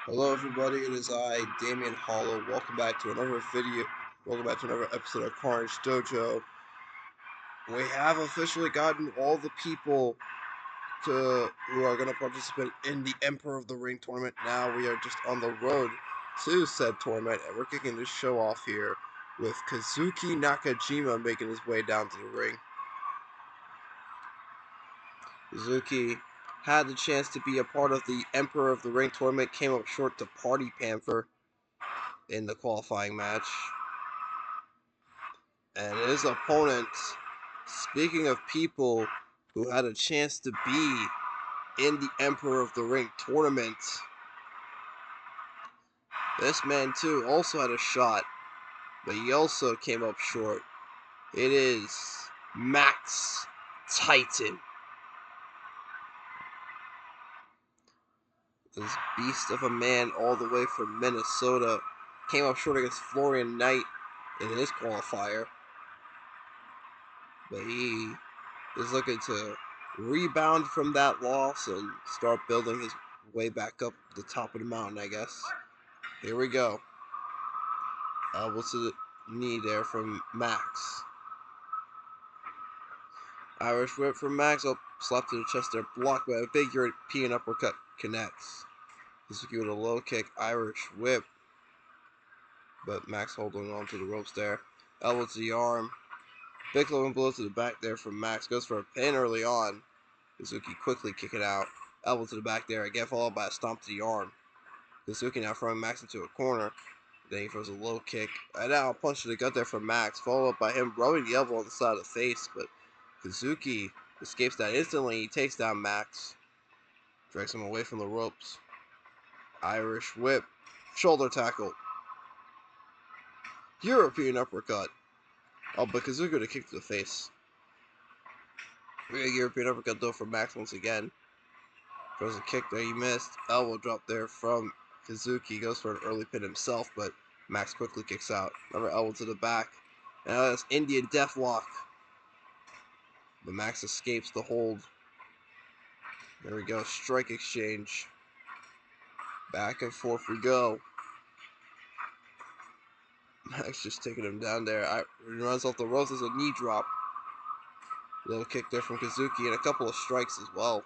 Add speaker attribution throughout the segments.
Speaker 1: Hello everybody, it is I, Damian Hollow. Welcome back to another video. Welcome back to another episode of Carnage Dojo. We have officially gotten all the people who are going to participate in the Emperor of the Ring tournament. Now we are just on the road to said tournament, and we're kicking this show off here with Kazuki Nakajima making his way down to the ring. Kazuki had the chance to be a part of the Emperor of the Ring tournament, came up short to Party Panther in the qualifying match. And his opponent, speaking of people who had a chance to be in the Emperor of the Ring tournament, this man too also had a shot, but he also came up short. It is Max Titan. This beast of a man all the way from Minnesota came up short against Florian Knight in his qualifier. But he is looking to rebound from that loss and start building his way back up the top of the mountain, I guess. Here we go. Elbow to the knee there from Max. Irish whip from Max. Oh, slap to the chest there. Blocked by a big European uppercut. Connects. Kazuki with a low kick. Irish whip. But Max holding on to the ropes there. Elbow to the arm. Big looking blow to the back there from Max. Goes for a pin early on. Kazuki quickly kicking out. Elbow to the back there. Again followed by a stomp to the arm. Kazuki now throwing Max into a corner. Then he throws a low kick. And now a punch to the gut there from Max. Followed up by him rubbing the elbow on the side of the face. But Kazuki escapes that instantly. He takes down Max. Drags him away from the ropes. Irish whip. Shoulder tackle. European uppercut. Oh, but Kazuki with a kick to the face. Big European uppercut though from Max once again. Throws a kick there, he missed. Elbow drop there from Kazuki. Goes for an early pin himself, but Max quickly kicks out. Another elbow to the back. And now that's Indian Deathlock. But Max escapes the hold. There we go, strike exchange. Back and forth we go. Max just taking him down there. He runs off the ropes. There's a knee drop. Little kick there from Kazuki and a couple of strikes as well.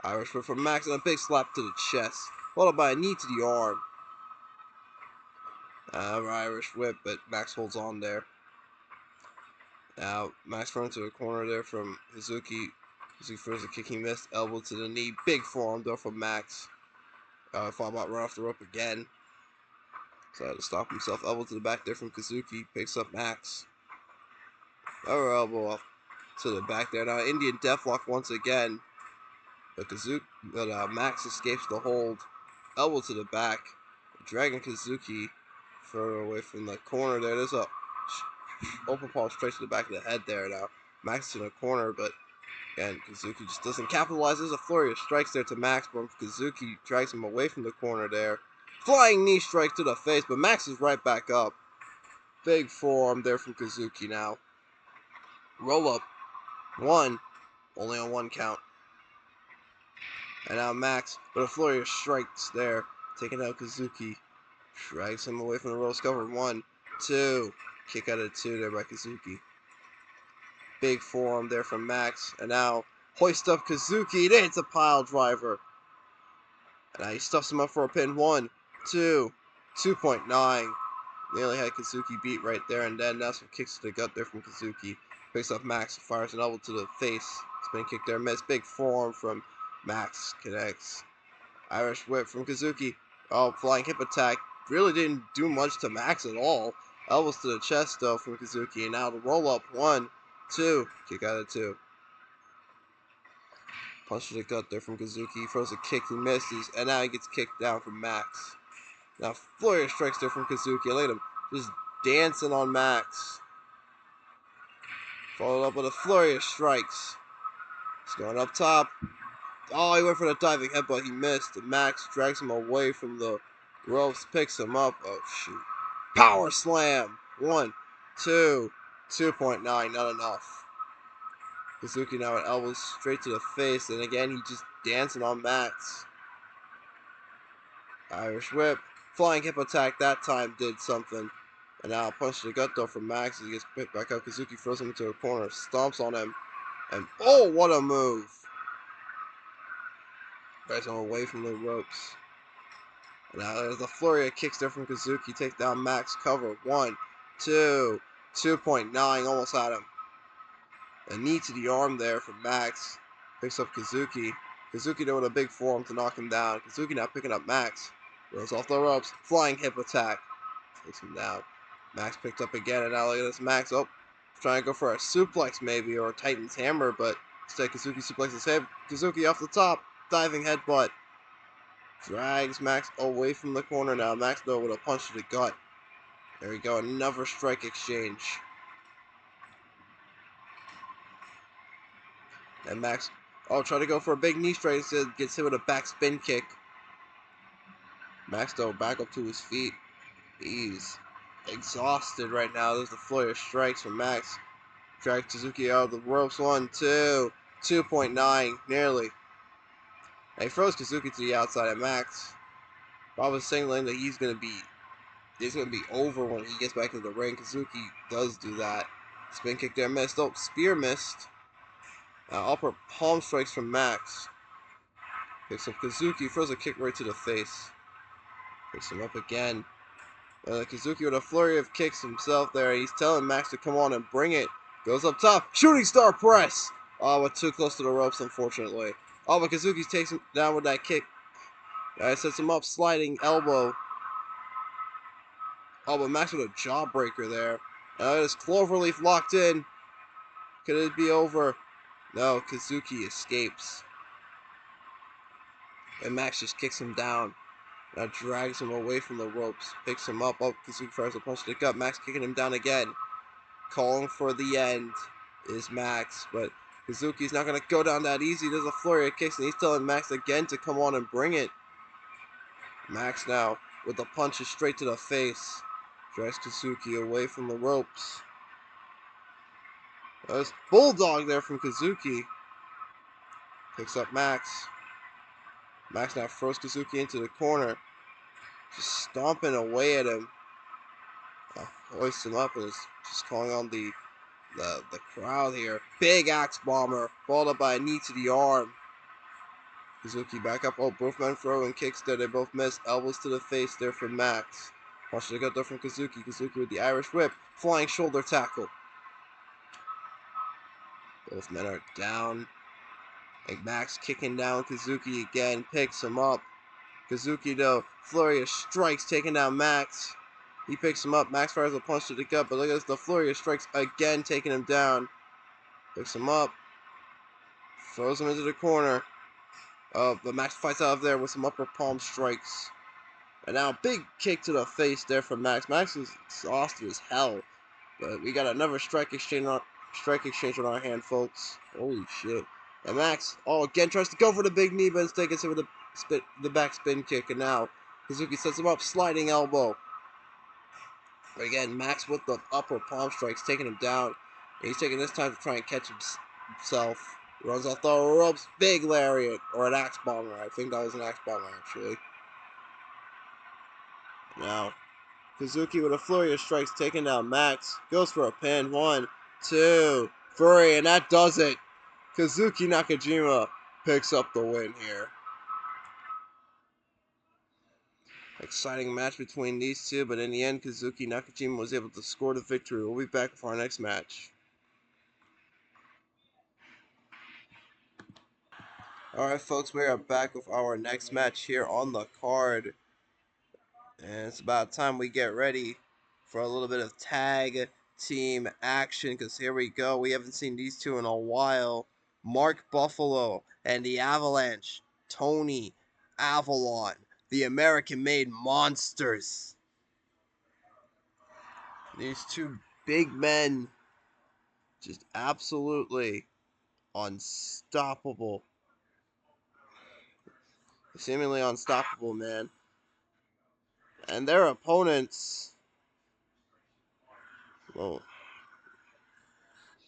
Speaker 1: Irish whip from Max and a big slap to the chest, followed by a knee to the arm. Irish whip, but Max holds on there. Now Max runs to a corner there from Kazuki. Kazuki throws a kick, he missed. Elbow to the knee, big forearm though from Max. Followed by run off the rope again. So had to stop himself. Elbow to the back there from Kazuki, picks up Max. Another elbow off to the back there. Now Indian Deathlock once again. But Max escapes the hold. Elbow to the back. Dragging Kazuki further away from the corner there. There's a open palm straight to the back of the head there now. Max is in a corner, but again, Kazuki just doesn't capitalize. There's a flurry of strikes there to Max, but Kazuki drags him away from the corner there. Flying knee strike to the face, but Max is right back up. Big forearm there from Kazuki now. Roll up. One. Only on one count. And now Max, with a flurry of strikes there, taking out Kazuki. Drags him away from the ropes. Cover. 1, 2. Kick out of 2 there by Kazuki. Big forearm there from Max. And now hoist up Kazuki. Then it's a pile driver. And now he stuffs him up for a pin. 1, 2. 2.9. Nearly had Kazuki beat right there. And then now some kicks to the gut there from Kazuki. Picks up Max. Fires an elbow to the face. Spin kick there. Miss. Big forearm from Max. Connects. Irish whip from Kazuki. Oh, flying hip attack. Really didn't do much to Max at all. Elbows to the chest though from Kazuki. And now the roll up. 1, 2. Kick out of 2. Punch to the gut there from Kazuki. Throws a kick. He misses. And now he gets kicked down from Max. Now flurry of strikes there from Kazuki. Look at him just dancing on Max. Followed up with a flurry of strikes. He's going up top. Oh, he went for the diving headbutt. He missed. And Max drags him away from the ropes. Picks him up. Oh, shoot. Power slam. 1, 2. 2.9. Not enough. Kazuki now with elbows straight to the face, and again, he just dancing on Max. Irish whip. Flying hip attack that time did something. And now a punch to the gut though from Max as he gets picked back up. Kazuki throws him into a corner, stomps on him, and oh, what a move! Guys him away from the ropes. And now there's a flurry of kicks there from Kazuki. Takes down Max. Cover. 1, 2, 2.9. Almost had him. A knee to the arm there from Max. Picks up Kazuki. Kazuki doing a big forearm to knock him down. Kazuki now picking up Max. Rolls off the ropes. Flying hip attack. Takes him down. Max picked up again. And now look at this Max. Oh, trying to go for a suplex maybe. Or a Titan's hammer. But instead Kazuki suplexes him. Kazuki off the top. Diving headbutt. Drags Max away from the corner now. Max though with a punch to the gut. There we go. Another strike exchange. And Max, oh, try to go for a big knee strike instead, gets hit with a back spin kick. Max though back up to his feet. He's exhausted right now. There's the flurry of strikes from Max. Drags Suzuki out of the ropes. 1, 2, 2.9, nearly. And he throws Kazuki to the outside at Max. Bob was signaling that he's gonna be over when he gets back into the ring. Kazuki does do that. Spin kick there missed. Oh, spear missed. Upper palm strikes from Max. Picks up Kazuki, throws a kick right to the face. Picks him up again. Kazuki with a flurry of kicks himself there. He's telling Max to come on and bring it. Goes up top. Shooting star press. Oh, but too close to the ropes, unfortunately. Oh, but Kazuki takes him down with that kick. Sets him up. Sliding elbow. Oh, but Max with a jawbreaker there. His cloverleaf locked in. Could it be over? No, Kazuki escapes. And Max just kicks him down. Now drags him away from the ropes. Picks him up. Oh, Kazuki fires a punch to the gut. Max kicking him down again. Calling for the end is Max. But Kazuki's not going to go down that easy. There's a flurry of kicks. And he's telling Max again to come on and bring it. Max now with the punches straight to the face. Drags Kazuki away from the ropes. There's Bulldog there from Kazuki. Picks up Max. Max now throws Kazuki into the corner. Just stomping away at him. Hoists him up and is just calling on the crowd here. Big axe bomber. Followed up by a knee to the arm. Kazuki back up. Oh, both men throwing kicks there. They both miss. Elbows to the face there from Max. Punch to the gut there from Kazuki. Kazuki with the Irish whip. Flying shoulder tackle. Both men are down. And Max kicking down Kazuki again. Picks him up. Kazuki though. Flurry of strikes taking down Max. He picks him up. Max fires a punch to the gut. But look at this. The flurry of strikes again taking him down. Picks him up. Throws him into the corner. But Max fights out of there with some upper palm strikes. And now big kick to the face there from Max. Max is exhausted as hell. But we got another strike exchange on our hand, folks. Holy shit. And Max, again tries to go for the big knee, but instead gets hit with the back spin kick. And now Kazuki sets him up, sliding elbow. But again, Max with the upper palm strikes, taking him down. And he's taking this time to try and catch himself. Runs off the ropes, big lariat, or an axe bomber. I think that was an axe bomber, actually. Now, Kazuki with a flurry of strikes, taking down Max. Goes for a pin. 1, 2, 3, and that does it. Kazuki Nakajima picks up the win here. Exciting match between these two, but in the end, Kazuki Nakajima was able to score the victory. We'll be back for our next match. Alright, folks, we are back with our next match here on the card. And it's about time we get ready for a little bit of tag team action, because here we go. We haven't seen these two in a while. Mark Buffalo and the Avalanche. Tony Avalon, the American-made monsters. These two big men, just absolutely unstoppable. Seemingly unstoppable, man. And their opponents, well,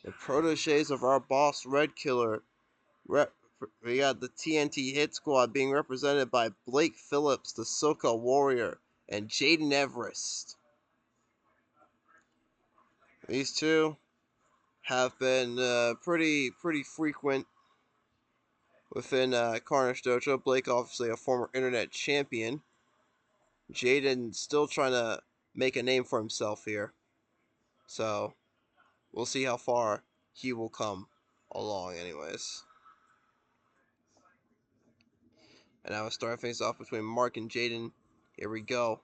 Speaker 1: The proteges of our boss, Red Killer. We got the T&T HitSquad being represented by Blake Phillips, the Soka Warrior, and Jaden Everest. These two have been pretty frequent within Carnage Dojo. Blake, obviously a former internet champion. Jaden still trying to make a name for himself here. So, we'll see how far he will come along anyways. And now we're starting things off between Mark and Jaden. Here we go.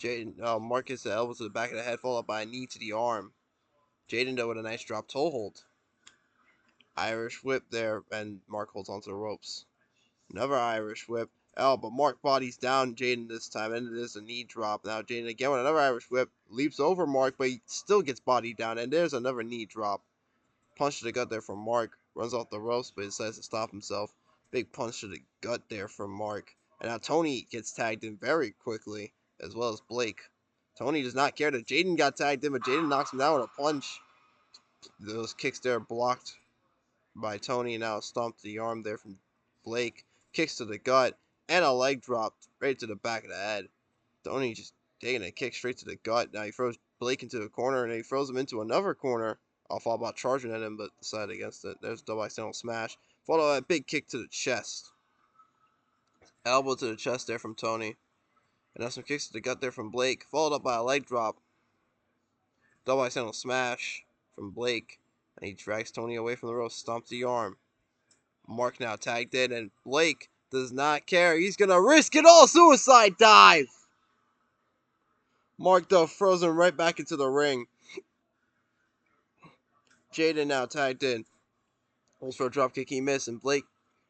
Speaker 1: Jaden, Mark gets the elbow to the back of the head, followed by a knee to the arm. Jaden, though, with a nice drop toe hold. Irish whip there, and Mark holds onto the ropes. Another Irish whip. Oh, but Mark bodies down Jaden this time, and it is a knee drop. Now Jaden again with another Irish whip. Leaps over Mark, but he still gets bodied down, and there's another knee drop. Punch to the gut there from Mark. Runs off the ropes, but he decides to stop himself. Big punch to the gut there from Mark. And now Tony gets tagged in very quickly, as well as Blake. Tony does not care that Jaden got tagged in, but Jaden knocks him down with a punch. Those kicks there blocked by Tony, and now a stomp to the arm there from Blake. Kicks to the gut, and a leg drop right to the back of the head. Tony just taking a kick straight to the gut. Now he throws Blake into a corner, and he throws him into another corner. Off all about charging at him, but decided against it. There's a double accidental smash. Followed by a big kick to the chest. Elbow to the chest there from Tony. And now some kicks to the gut there from Blake. Followed up by a leg drop. Double accidental smash from Blake. And he drags Tony away from the ropes. Stomps the arm. Mark now tagged in, and Blake does not care. He's going to risk it all. Suicide dive. Mark, though, throws him right back into the ring. Jaden now tagged in. Holds for a dropkick, he missed, and Blake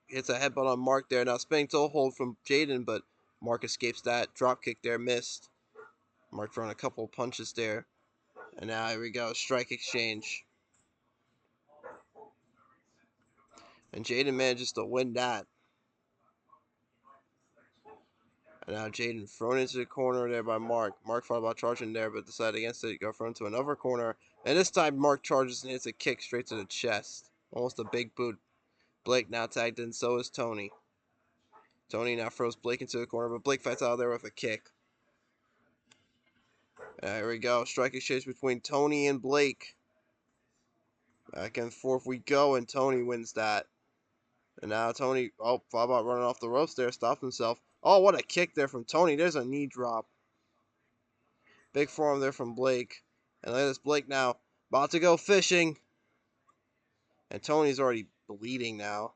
Speaker 1: hits a headbutt on Mark there. Now spinning toe hold from Jaden, but Mark escapes that. Dropkick there, missed. Mark throwing a couple punches there. And now here we go, strike exchange. And Jaden manages to win that. And now Jaden thrown into the corner there by Mark. Mark thought about charging there, but decided against it. Got thrown into another corner. And this time Mark charges and hits a kick straight to the chest. Almost a big boot. Blake now tagged in, so is Tony. Tony now throws Blake into the corner, but Blake fights out of there with a kick. Here we go. Strike exchange between Tony and Blake. Back and forth we go, and Tony wins that. And now Tony, thought about running off the ropes there, stopped himself. Oh, what a kick there from Tony. There's a knee drop. Big forearm there from Blake. And look at this, Blake now about to go fishing. And Tony's already bleeding now.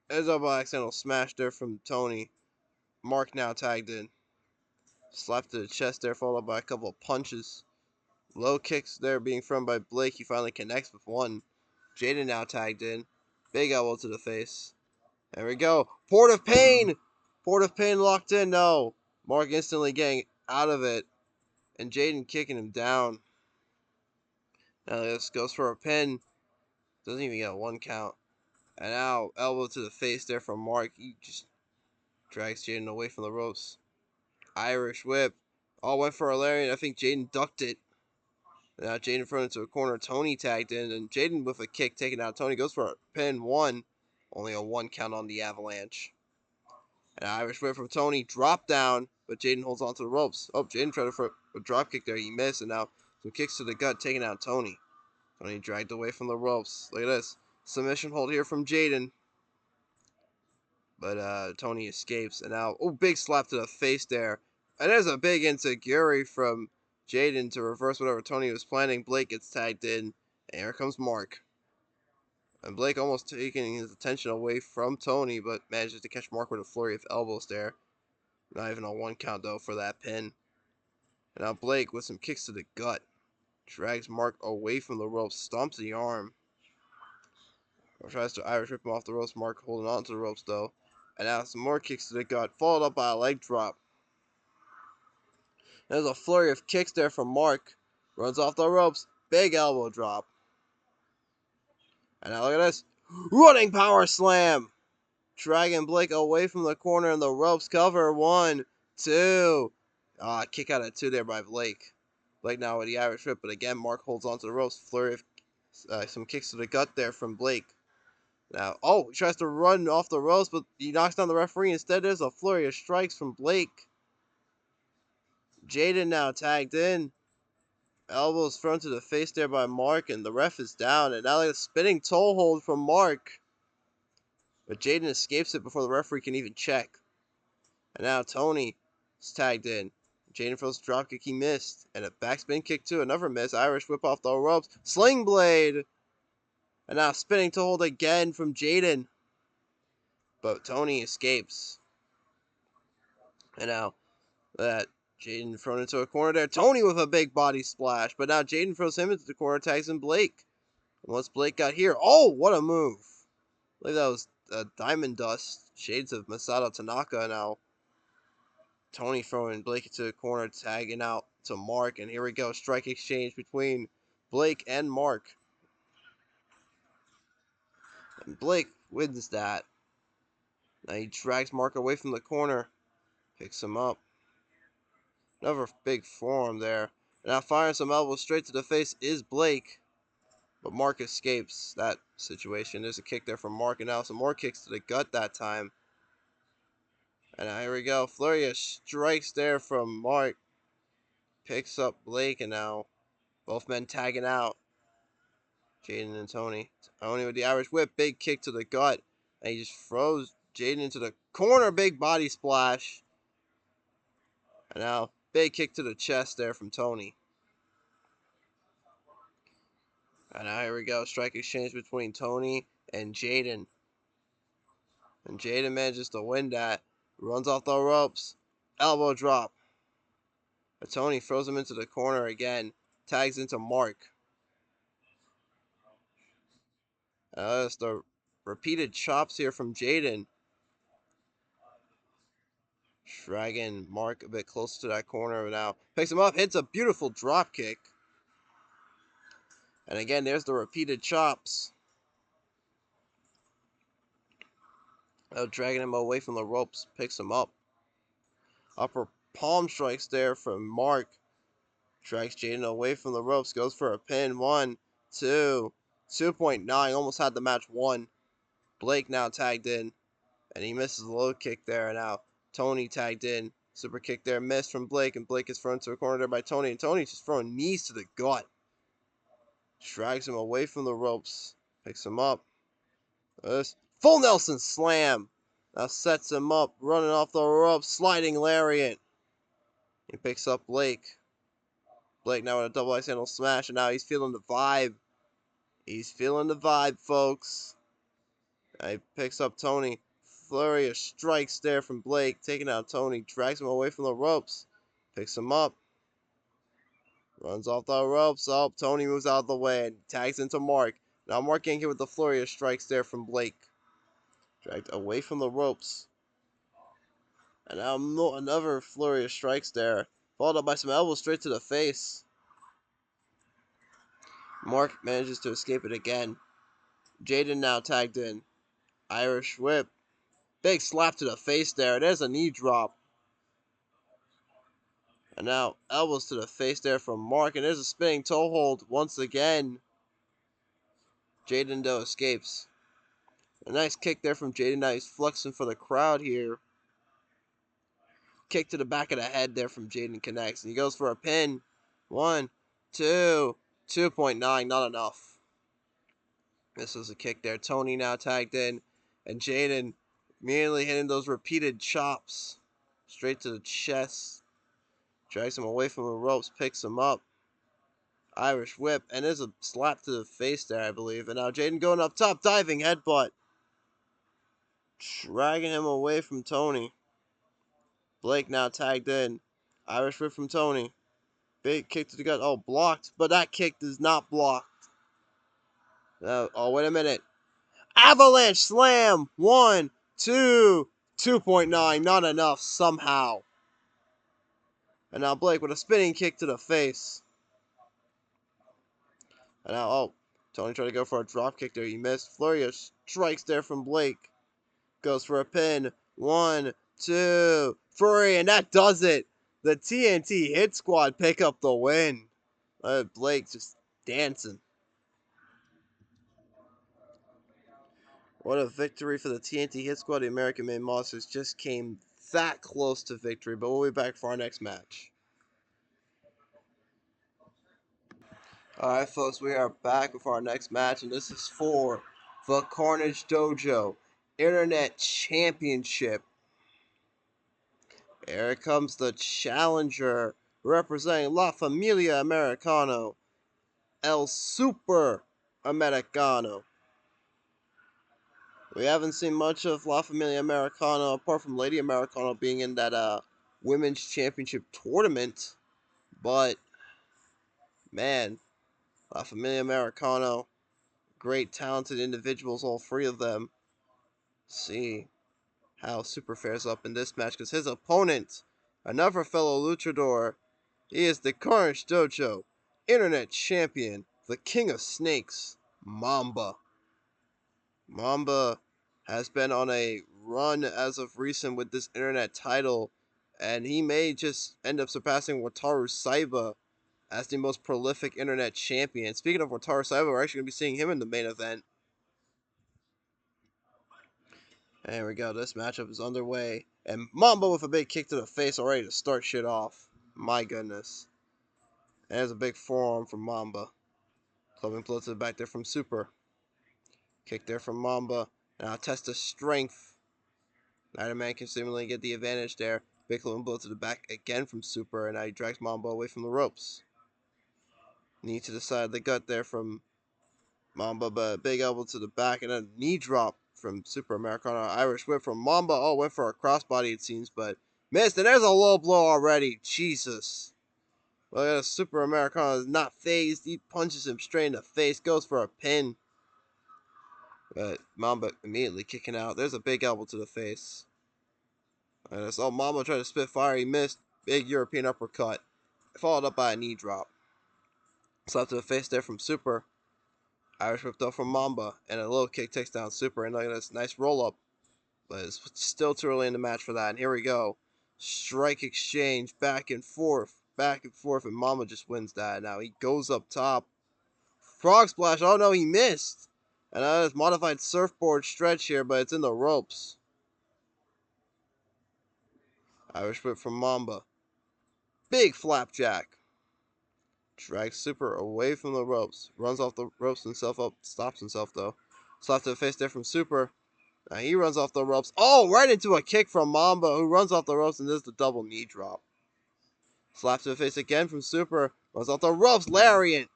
Speaker 1: There's a accidental smash there from Tony. Mark now tagged in. Slap to the chest there, followed by a couple of punches. Low kicks there being thrown by Blake. He finally connects with one. Jaden now tagged in. Big elbow to the face. There we go. Port of Pain. Port of Pain locked in. No. Mark instantly getting out of it. And Jaden kicking him down. Now this goes for a pin. Doesn't even get a 1 count. And now elbow to the face there from Mark. He just drags Jaden away from the ropes. Irish whip. Oh, went for a lariat. I think Jaden ducked it. Now Jaden thrown into a corner. Tony tagged in, and Jaden with a kick taking out Tony. Goes for a pin, 1. Only a 1 count on the avalanche. An Irish whip from Tony. Drop down, but Jaden holds onto the ropes. Oh, Jaden tried for a drop kick there. He missed, and now some kicks to the gut taking out Tony. Tony dragged away from the ropes. Look at this. Submission hold here from Jaden. But Tony escapes, and now, oh, big slap to the face there. And there's a big insecurity from Jaden to reverse whatever Tony was planning. Blake gets tagged in, and here comes Mark. And Blake almost taking his attention away from Tony, but manages to catch Mark with a flurry of elbows there. Not even a 1 count, though, for that pin. And now Blake, with some kicks to the gut, drags Mark away from the ropes, stomps the arm. Or tries to Irish rip him off the ropes. Mark holding on to the ropes, though. And now some more kicks to the gut, followed up by a leg drop. There's a flurry of kicks there from Mark. Runs off the ropes. Big elbow drop. And now look at this. Running power slam. Dragging Blake away from the corner and the ropes cover. 1, 2. Kick out at 2 there by Blake. Blake now with the Irish whip, but again, Mark holds onto the ropes. Flurry of some kicks to the gut there from Blake. Now, he tries to run off the ropes, but he knocks down the referee. Instead, there's a flurry of strikes from Blake. Jaden now tagged in. Elbows thrown to the face there by Mark, and the ref is down. And now a spinning toe hold from Mark. But Jaden escapes it before the referee can even check. And now Tony is tagged in. Jaden throws a dropkick he missed. And a backspin kick too. Another miss. Irish whip off the ropes. Sling blade. And now spinning toe hold again from Jaden. But Tony escapes. And now that Jaden thrown into a corner there. Tony with a big body splash. But now Jaden throws him into the corner, tags in Blake. And once Blake got here, what a move. I believe that was Diamond Dust. Shades of Masato Tanaka now. Tony throwing Blake into the corner, tagging out to Mark. And here we go. Strike exchange between Blake and Mark. And Blake wins that. Now he drags Mark away from the corner. Picks him up. Another big forearm there. Now firing some elbows straight to the face is Blake. But Mark escapes that situation. There's a kick there from Mark. And now some more kicks to the gut that time. And now here we go. Flurry of strikes there from Mark. Picks up Blake. And now both men tagging out. Jaden and Tony. Tony with the Irish whip. Big kick to the gut. And he just throws Jaden into the corner. Big body splash. And now big kick to the chest there from Tony. And now here we go. Strike exchange between Tony and Jaden. And Jaden manages to win that. Runs off the ropes. Elbow drop. But Tony throws him into the corner again. Tags into Mark. That's the repeated chops here from Jaden. Dragging Mark a bit closer to that corner now. Picks him up. Hits a beautiful drop kick. And again, there's the repeated chops. Dragging him away from the ropes. Picks him up. Upper palm strikes there from Mark. Drags Jaden away from the ropes. Goes for a pin. 1, 2. 2.9. Almost had the match won. Blake now tagged in. And he misses a low kick there. Now Tony tagged in. Super kick there. Missed from Blake. And Blake is thrown to a corner there by Tony. And Tony's just throwing knees to the gut. Drags him away from the ropes. Picks him up. Full Nelson slam. Now sets him up. Running off the ropes. Sliding lariat. He picks up Blake. Blake now with a double ice handle smash. And now he's feeling the vibe. He's feeling the vibe, folks. Now he picks up Tony. Flurry of strikes there from Blake. Taking out Tony. Drags him away from the ropes. Picks him up. Runs off the ropes. Tony moves out of the way and tags into Mark. Now Mark getting hit with the flurry of strikes there from Blake. Dragged away from the ropes. And now another flurry of strikes there. Followed up by some elbows straight to the face. Mark manages to escape it again. Jaden now tagged in. Irish whip. Big slap to the face there. There's a knee drop. And now elbows to the face there from Mark. And there's a spinning toe hold once again. Jaden though escapes. A nice kick there from Jaden. Now he's flexing for the crowd here. Kick to the back of the head there from Jaden connects. And he goes for a pin. 1, 2, 2.9. Not enough. This was a kick there. Tony now tagged in. And Jaden immediately hitting those repeated chops. Straight to the chest. Drags him away from the ropes. Picks him up. Irish whip. And there's a slap to the face there, I believe. And now Jaden going up top. Diving headbutt. Dragging him away from Tony. Blake now tagged in. Irish whip from Tony. Big kick to the gut. Blocked. But that kick does not block. Wait a minute. Avalanche slam. 1, 2, 2.9. Not enough somehow. And now Blake with a spinning kick to the face. And now, Tony tried to go for a drop kick there. He missed. Flurry of strikes there from Blake. Goes for a pin. 1, 2, 3. And that does it. The T&T HitSquad pick up the win. Blake just dancing. What a victory for the T&T HitSquad. The American Made Monsters just came that close to victory, but we'll be back for our next match. Alright, folks, we are back with our next match, and this is for the Carnage Dojo Internet Championship. Here comes the challenger, representing La Familia Americano, El Super Americano. We haven't seen much of La Familia Americano apart from Lady Americano being in that women's championship tournament. But man, La Familia Americano, great talented individuals, all three of them. See how Super fares up in this match, because his opponent, another fellow luchador, he is the Carnage Dojo Internet Champion, the King of Snakes, Mamba. Mamba has been on a run as of recent with this internet title, and he may just end up surpassing Wataru Saiba as the most prolific internet champion. Speaking of Wataru Saiba, we're actually going to be seeing him in the main event. And here we go, this matchup is underway, and Mamba with a big kick to the face already to start shit off. My goodness. And there's a big forearm from Mamba. Clubbing blow to the back there from Super. Kick there from Mamba. Now test of strength. A.M.M can seemingly get the advantage there. Big clubbing blow to the back again from Super, and now he drags Mamba away from the ropes. Knee to the side of the gut there from Mamba, but big elbow to the back, and a knee drop from Super Americano. Irish whip from Mamba. Oh, went for a crossbody it seems, but missed, and there's a low blow already. Jesus. Well, Super Americano is not phased. He punches him straight in the face, goes for a pin. But Mamba immediately kicking out. There's a big elbow to the face. And I saw Mamba try to spit fire. He missed. Big European uppercut. Followed up by a knee drop. Slap to the face there from Super. Irish whipped up from Mamba. And a low kick takes down Super. And look at this nice roll up. But it's still too early in the match for that. And here we go. Strike exchange. Back and forth. Back and forth. And Mamba just wins that. Now he goes up top. Frog splash. Oh no, he missed. And there's modified surfboard stretch here. But it's in the ropes. Irish whip from Mamba. Big flapjack. Drags Super away from the ropes. Runs off the ropes himself up. Stops himself though. Slap to the face there from Super. Now he runs off the ropes. Oh, right into a kick from Mamba, who runs off the ropes and does the double knee drop. Slap to the face again from Super. Runs off the ropes. Lariat.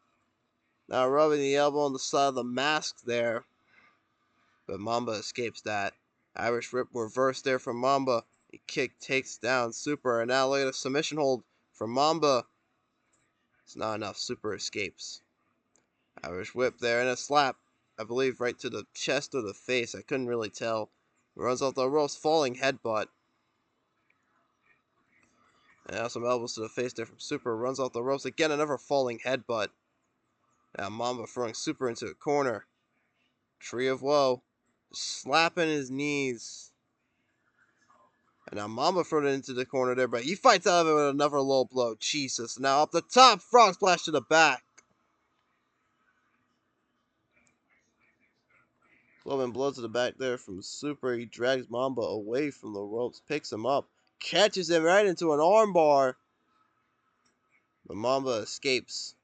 Speaker 1: Now rubbing the elbow on the side of the mask there. But Mamba escapes that. Irish whip reverse there from Mamba. A kick takes down Super. And now look at a submission hold from Mamba. It's not enough. Super escapes. Irish whip there and a slap. I believe right to the chest or the face. I couldn't really tell. Runs off the ropes. Falling headbutt. And now some elbows to the face there from Super. Runs off the ropes. Again, another falling headbutt. Now Mamba throwing Super into a corner. Tree of Woe. Slapping his knees. And now Mamba thrown it into the corner there, but he fights out of it with another low blow. Jesus. Now up the top. Frog splash to the back. Clubbing blow to the back there from Super. He drags Mamba away from the ropes. Picks him up. Catches him right into an armbar. But Mamba escapes.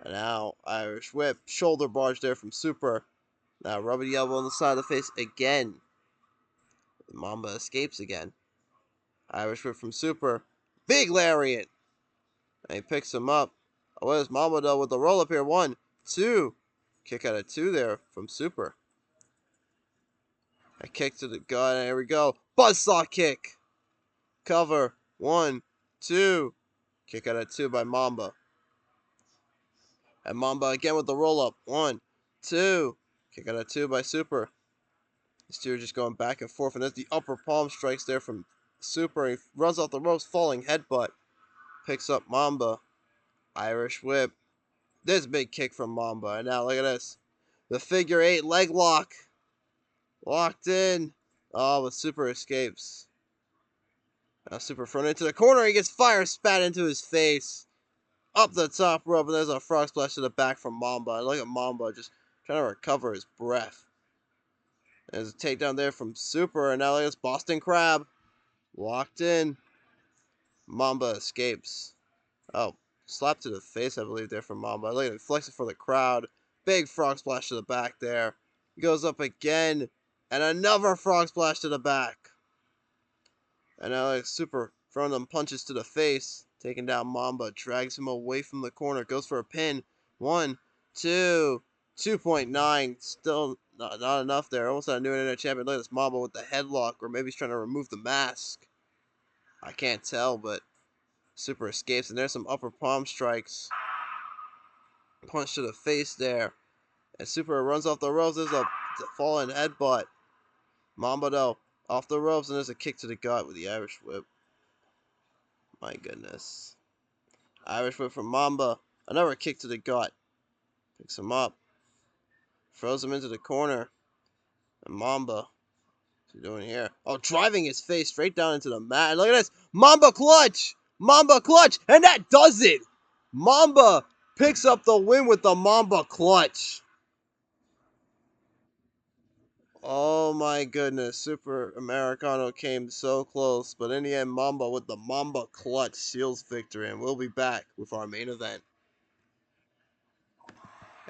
Speaker 1: And now Irish whip. Shoulder barge there from Super. Now rubbing the elbow on the side of the face again. Mamba escapes again. Irish whip from Super. Big lariat. And he picks him up. Oh, what is Mamba though with the roll up here? 1, 2. Kick out of 2 there from Super. A kick to the gut. And here we go. Buzzsaw kick. Cover. 1, 2. Kick out of 2 by Mamba. And Mamba again with the roll up. 1, 2. Kick out of 2 by Super. These two are just going back and forth. And there's the upper palm strikes there from Super. He runs off the ropes, falling headbutt. Picks up Mamba. Irish whip. This big kick from Mamba. And now look at this. The figure 8 leg lock. Locked in. Oh, but Super escapes. Now Super thrown into the corner. He gets fire spat into his face. Up the top rope, and there's a frog splash to the back from Mamba. And look at Mamba just trying to recover his breath. There's a takedown there from Super, and now there's Boston Crab. Locked in. Mamba escapes. Oh, slap to the face, I believe, there from Mamba. Look at it, flexing for the crowd. Big frog splash to the back there. He goes up again, and another frog splash to the back. And now like Super throwing them punches to the face. Taking down Mamba, drags him away from the corner, goes for a pin. 1, 2, 2.9. Still not enough there. Almost had a new internet champion. Look at this Mamba with the headlock, or maybe he's trying to remove the mask. I can't tell, but Super escapes, and there's some upper palm strikes. Punch to the face there. And Super runs off the ropes. There's a falling headbutt. Mamba, though, off the ropes, and there's a kick to the gut with the Irish whip. My goodness. Irish whip from Mamba. Another kick to the gut. Picks him up. Throws him into the corner. And Mamba. What's he doing here? Oh, driving his face straight down into the mat. And look at this. Mamba clutch. Mamba clutch. And that does it. Mamba picks up the win with the Mamba clutch. Oh my goodness. Super Americano came so close. But in the end, Mamba with the Mamba clutch seals victory. And we'll be back with our main event.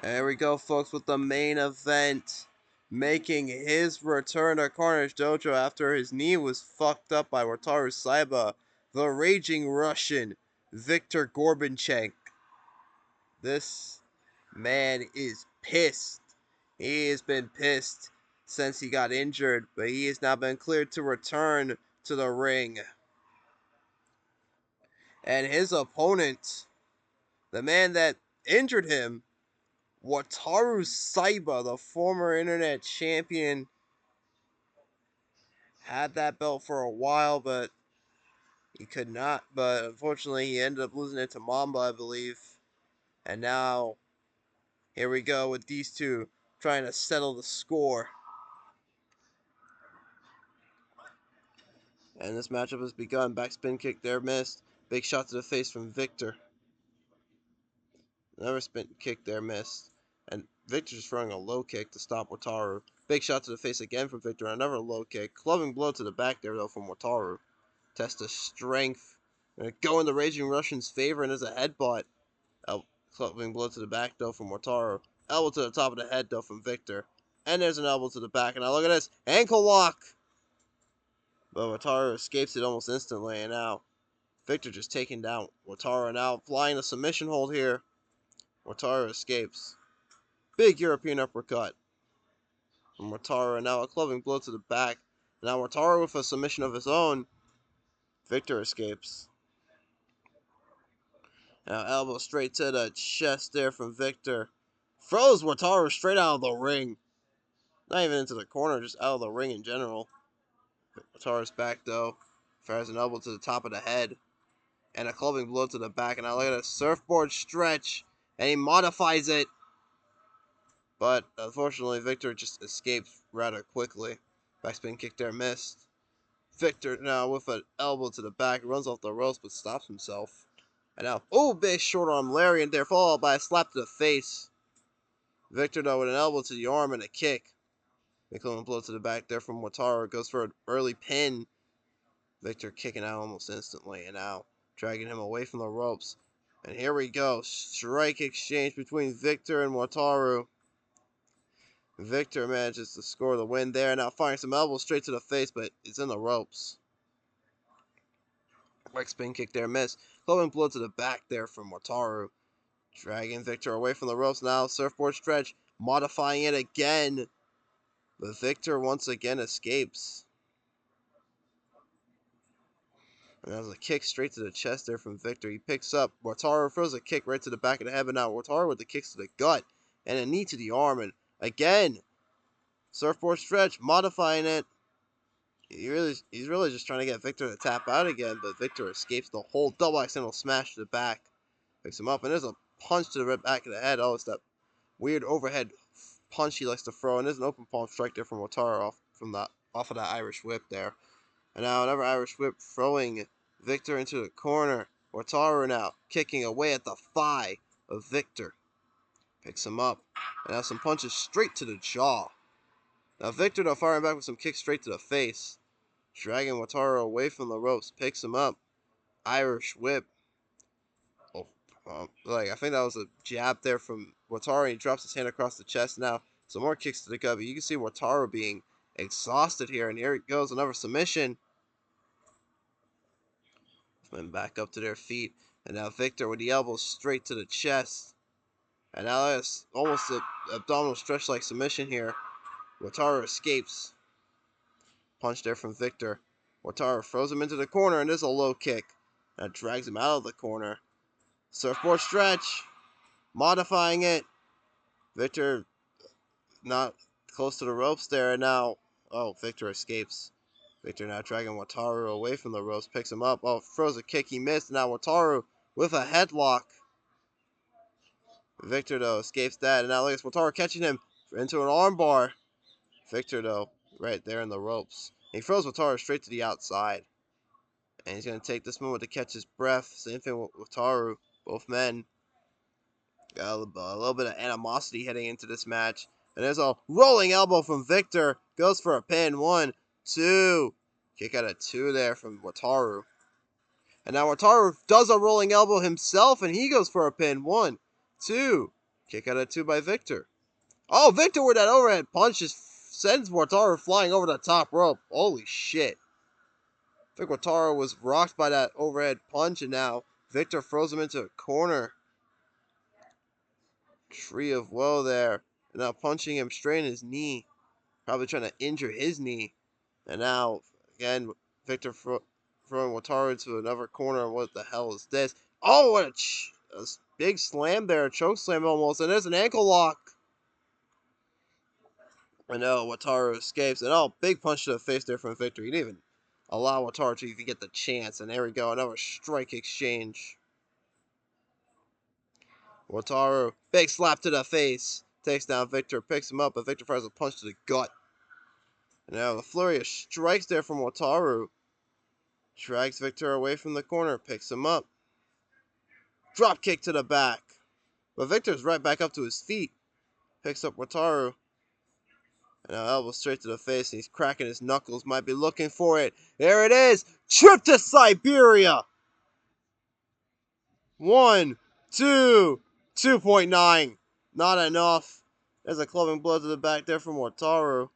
Speaker 1: There we go, folks, with the main event. Making his return to Carnage Dojo after his knee was fucked up by Wataru Saiba. The Raging Russian, Viktor Gorbenchek. This man is pissed. He has been pissed since he got injured, but he has now been cleared to return to the ring. And his opponent, the man that injured him, Wataru Saiba, the former internet champion, had that belt for a while, but he could not. But unfortunately, he ended up losing it to Mamba, I believe. And now, here we go with these two trying to settle the score. And this matchup has begun. Backspin kick there, missed. Big shot to the face from Viktor. Another spin kick there, missed. And Viktor's throwing a low kick to stop Wataru. Big shot to the face again from Viktor. Another low kick. Clubbing blow to the back there, though, from Wataru. Test of strength. Go in the Raging Russian's favor, and there's a headbutt. Clubbing blow to the back, though, from Wataru. Elbow to the top of the head, though, from Viktor. And there's an elbow to the back. And now look at this. Ankle lock. But Wataru escapes it almost instantly. And now Viktor just taking down Wataru. Now flying the submission hold here. Wataru escapes. Big European uppercut from Wataru. And now a clubbing blow to the back. Now Wataru with a submission of his own. Viktor escapes. Now elbow straight to the chest there from Viktor. Throws Wataru straight out of the ring. Not even into the corner, just out of the ring in general. Wataru's back though. Fires an elbow to the top of the head. And a clubbing blow to the back. And now look at a surfboard stretch. And he modifies it. But unfortunately, Viktor just escapes rather quickly. Backspin kick there, missed. Viktor now with an elbow to the back. Runs off the ropes but stops himself. And now, oh, big short arm lariat there, followed by a slap to the face. Viktor, though, with an elbow to the arm and a kick. Big blow to the back there from Wataru. Goes for an early pin. Viktor kicking out almost instantly. And now dragging him away from the ropes. And here we go. Strike exchange between Viktor and Wataru. Viktor manages to score the win there. Now firing some elbows straight to the face, but it's in the ropes. Leg spin kick there, miss. Clubbing blow to the back there from Wataru. Dragging Viktor away from the ropes now. Surfboard stretch. Modifying it again. But Viktor once again escapes. And that was a kick straight to the chest there from Viktor. He picks up. Wataru throws a kick right to the back of the head. But now Wataru with the kicks to the gut. And a knee to the arm. And again, surfboard stretch. Modifying it. He's really just trying to get Viktor to tap out again. But Viktor escapes the whole double accidental smash to the back. Picks him up. And there's a punch to the back of the head. Oh, it's that weird overhead punch he likes to throw, and there's an open palm strike there from Wataru off of that Irish whip there. And now another Irish whip throwing Viktor into the corner. Wataru now kicking away at the thigh of Viktor. Picks him up. And now some punches straight to the jaw. Now Viktor though firing back with some kicks straight to the face. Dragging Wataru away from the ropes. Picks him up. Irish whip. Oh, I think that was a jab there from Wataru. He drops his hand across the chest. Now some more kicks to the gut. But you can see Wataru being exhausted here. And here it goes. Another submission. Went back up to their feet. And now Viktor with the elbows straight to the chest. And now that's almost an abdominal stretch like submission here. Wataru escapes. Punch there from Viktor. Wataru throws him into the corner and there's a low kick. That drags him out of the corner. Surfboard stretch. Modifying it. Viktor not close to the ropes there. And now, Viktor escapes. Viktor now dragging Wataru away from the ropes. Picks him up. Oh, throws a kick. He missed. Now Wataru with a headlock. Viktor, though, escapes that. And now look at Wataru catching him into an armbar. Viktor, though, right there in the ropes. He throws Wataru straight to the outside. And he's going to take this moment to catch his breath. Same thing with Wataru. Both men got a little bit of animosity heading into this match. And there's a rolling elbow from Viktor. Goes for a pin. 1, 2. Kick out of 2 there from Wataru. And now Wataru does a rolling elbow himself. And he goes for a pin. 1, 2. Kick out of 2 by Viktor. Oh, Viktor with that overhead punch just sends Wataru flying over the top rope. Holy shit. I think Wataru was rocked by that overhead punch, and now Viktor throws him into a corner. Tree of woe there. And now punching him straight in his knee. Probably trying to injure his knee. And now, again, Viktor throwing Wataru into another corner. What the hell is this? Oh, what a big slam there. A choke slam almost. And there's an ankle lock. And Wataru escapes. And big punch to the face there from Viktor. He didn't even allow Wataru to even get the chance. And there we go. Another strike exchange. Wataru, big slap to the face. Takes down Viktor, picks him up, but Viktor fires a punch to the gut. And now the flurry of strikes there from Wataru. Drags Viktor away from the corner, picks him up. Drop kick to the back. But Viktor's right back up to his feet. Picks up Wataru. And now elbow straight to the face, and he's cracking his knuckles. Might be looking for it. There it is. Trip to Siberia. 1, 2, 2.9. Not enough. There's a clubbing blow to the back there from Wataru.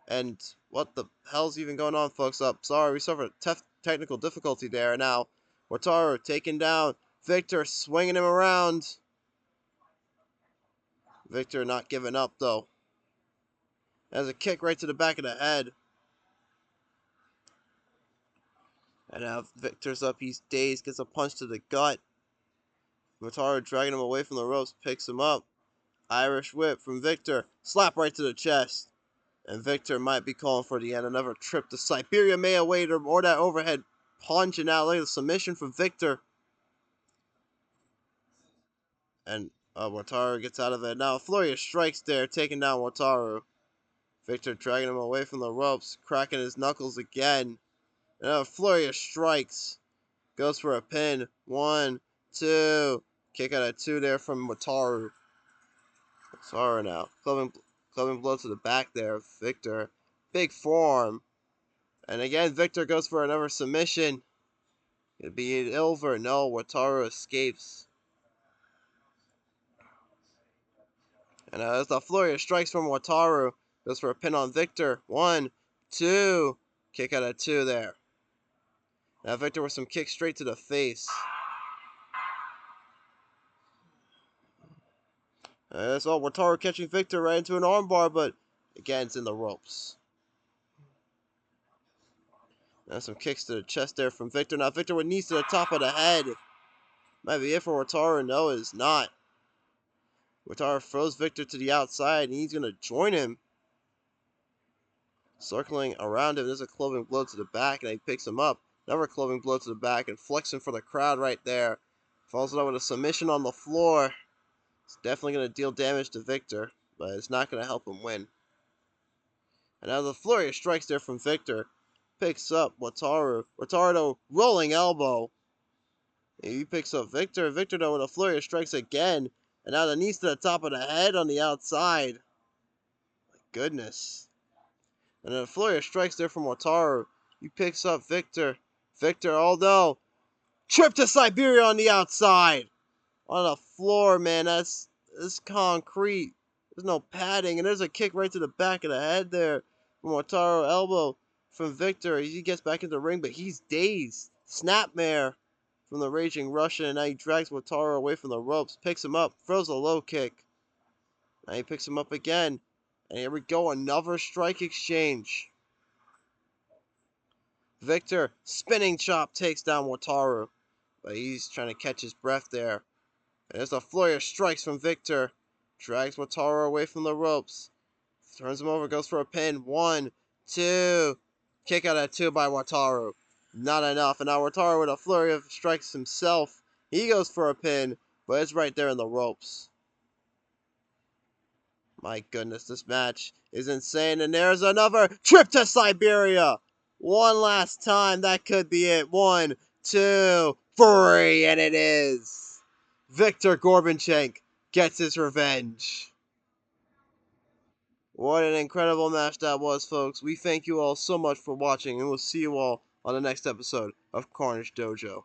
Speaker 1: And what the hell's even going on, folks? Sorry, we suffered a technical difficulty there. And now Wataru taking down Viktor, swinging him around. Viktor not giving up, though. There's a kick right to the back of the head. And now Viktor's up. He's dazed. Gets a punch to the gut. Wataru dragging him away from the ropes. Picks him up. Irish whip from Viktor. Slap right to the chest. And Viktor might be calling for the end. Another trip to Siberia may await him. Or that overhead punch. And now look at the submission from Viktor. And Wataru gets out of it. Now a flurry of strikes there. Taking down Wataru. Viktor dragging him away from the ropes. Cracking his knuckles again. And a flurry of strikes. Goes for a pin. 1, 2. Kick out of 2 there from Wataru. Wataru now. Clubbing blow to the back there of Viktor. Big forearm. And again, Viktor goes for another submission. It'd be over. No, Wataru escapes. And as the flurry of strikes from Wataru. Goes for a pin on Viktor. 1, 2. Kick out of 2 there. Now Viktor with some kicks straight to the face. That's all. Wataru catching Viktor right into an armbar, but again, it's in the ropes. Now some kicks to the chest there from Viktor. Now Viktor with knees to the top of the head. Might be it for Wataru. No, it is not. Wataru throws Viktor to the outside, and he's going to join him. Circling around him, there's a clubbing blow to the back, and he picks him up. Another clubbing blow to the back, and flexing for the crowd right there. Follows it up with a submission on the floor. It's definitely going to deal damage to Viktor, but it's not going to help him win. And now the flurry of strikes there from Viktor. Picks up Wataru. Wataru rolling elbow. He picks up Viktor. Viktor, though, with a flurry of strikes again. And now the knees to the top of the head on the outside. My goodness. And then a flurry of strikes there from Wataru. He picks up Viktor. Viktor, although, trip to Siberia on the outside. On the floor, man. That's concrete. There's no padding. And there's a kick right to the back of the head there from Wataru. Elbow from Viktor. He gets back into the ring, but he's dazed. Snapmare from the Raging Russian. And now he drags Wataru away from the ropes. Picks him up. Throws a low kick. Now he picks him up again. And here we go. Another strike exchange. Viktor, spinning chop, takes down Wataru. But he's trying to catch his breath there. And there's a flurry of strikes from Viktor. Drags Wataru away from the ropes. Turns him over, goes for a pin. 1, 2. Kick out at 2 by Wataru. Not enough. And now Wataru with a flurry of strikes himself. He goes for a pin, but it's right there in the ropes. My goodness, this match is insane. And there's another trip to Siberia. One last time. That could be it. 1, 2, 3. And it is. Viktor Gorbenchek gets his revenge. What an incredible match that was, folks. We thank you all so much for watching, and we'll see you all on the next episode of Carnage Dojo.